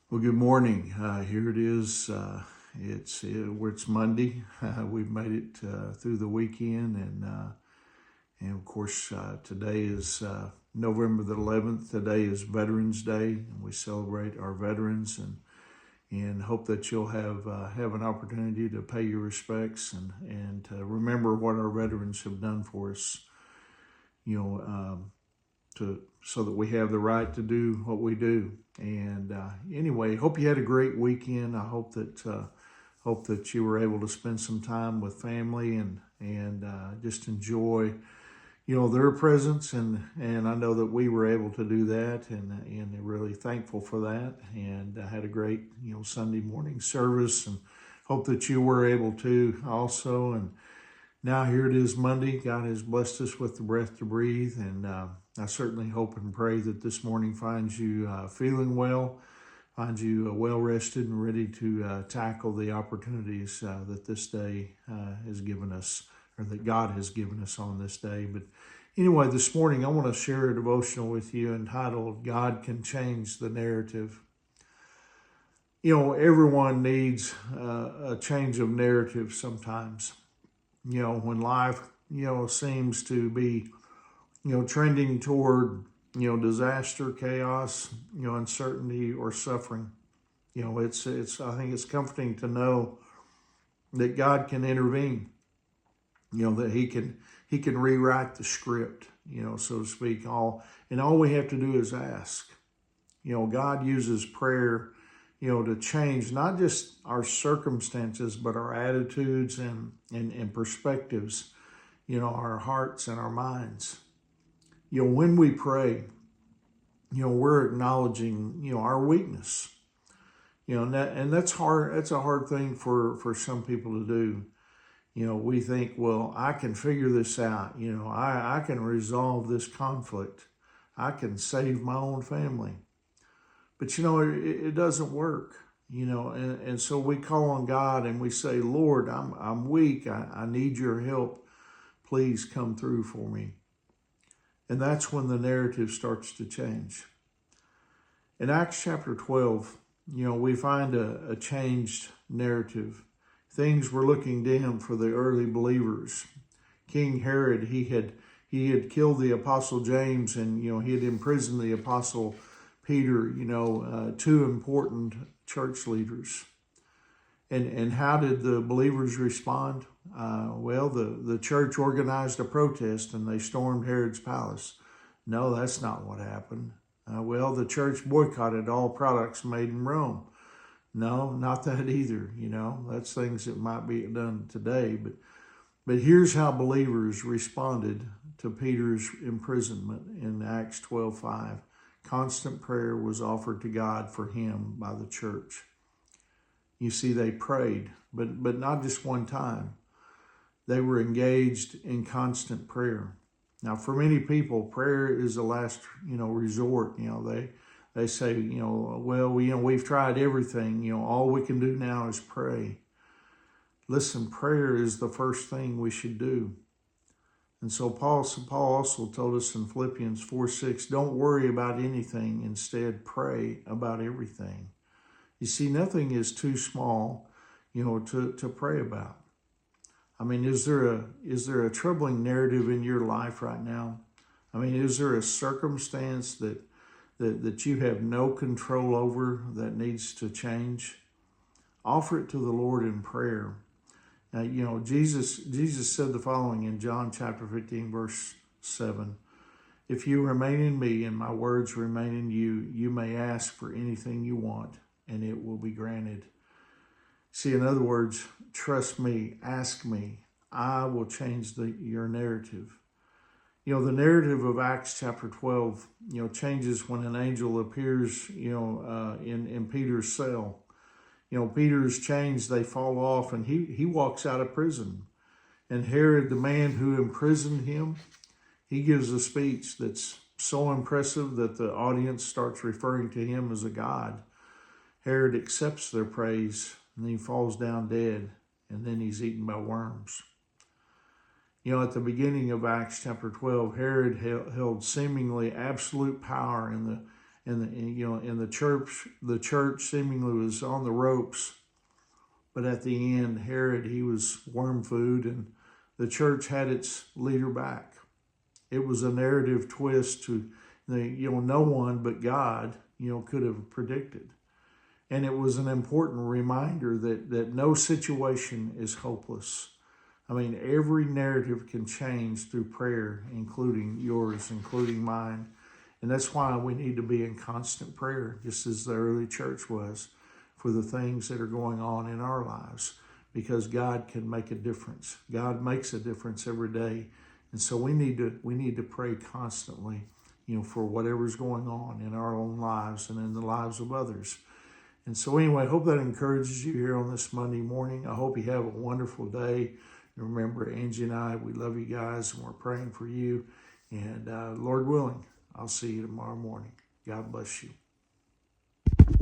Well, good morning. Here it is. It's Monday. We've made it through the weekend, and of course today is November the 11th. Today is Veterans Day, and we celebrate our veterans and hope that you'll have an opportunity to pay your respects and to remember what our veterans have done for us. You know, so that we have the right to do what we do. And anyway, hope you had a great weekend. I hope that you were able to spend some time with family and just enjoy their presence, and I know that we were able to do that, and really thankful for that. And I had a great Sunday morning service, and hope that you were able to also. And now here it is Monday. God has blessed us with the breath to breathe, and I certainly hope and pray that this morning finds you feeling well, finds you well rested and ready to tackle the opportunities that this day has given us, or that God has given us on this day. But anyway, this morning I want to share a devotional with you entitled "God Can Change the Narrative." Everyone needs a change of narrative sometimes. When life, seems to be, trending toward, disaster, chaos, uncertainty or suffering. I think it's comforting to know that God can intervene, that he can rewrite the script, so to speak. All we have to do is ask. God uses prayer, to change not just our circumstances, but our attitudes and perspectives, our hearts and our minds. When we pray, we're acknowledging, our weakness. And that's hard. That's a hard thing for some people to do. We think, well, I can figure this out. I can resolve this conflict. I can save my own family. But it doesn't work. And so we call on God and we say, Lord, I'm weak. I need your help. Please come through for me. And that's when the narrative starts to change. In Acts chapter 12, we find a changed narrative. Things were looking dim for the early believers. King Herod, he had killed the apostle James, and he had imprisoned the apostle Peter, two important church leaders. And how did the believers respond? Well, the church organized a protest and they stormed Herod's palace. No, that's not what happened. Well, the church boycotted all products made in Rome. No, not that either. That's things that might be done today. But here's how believers responded to Peter's imprisonment in Acts 12:5. Constant prayer was offered to God for him by the church. You see, they prayed, but not just one time. They were engaged in constant prayer. Now, for many people, prayer is the last, resort. They say, well, we've tried everything. All we can do now is pray. Listen, prayer is the first thing we should do. And so Paul also told us in Philippians 4:6, don't worry about anything. Instead, pray about everything. You see, nothing is too small, to pray about. I mean, is there a troubling narrative in your life right now? I mean, is there a circumstance that you have no control over that needs to change? Offer it to the Lord in prayer. Jesus said the following in John chapter 15, verse 7. If you remain in me and my words remain in you, you may ask for anything you want and it will be granted. See, in other words, trust me, ask me. I will change your narrative. The narrative of Acts chapter 12, changes when an angel appears, in Peter's cell. Peter's chains, they fall off and he walks out of prison. And Herod, the man who imprisoned him, he gives a speech that's so impressive that the audience starts referring to him as a god. Herod accepts their praise and then he falls down dead, and then he's eaten by worms. At the beginning of Acts chapter 12, Herod held seemingly absolute power and the church seemingly was on the ropes. But at the end, Herod, he was worm food, and the church had its leader back. It was a narrative twist to no one but God, could have predicted. And it was an important reminder that no situation is hopeless. I mean, every narrative can change through prayer, including yours, including mine. And that's why we need to be in constant prayer, just as the early church was, for the things that are going on in our lives, because God can make a difference. God makes a difference every day. And so we need to pray constantly, for whatever's going on in our own lives and in the lives of others. And so anyway, I hope that encourages you here on this Monday morning. I hope you have a wonderful day. Remember, Angie and I, we love you guys, and we're praying for you. And Lord willing, I'll see you tomorrow morning. God bless you.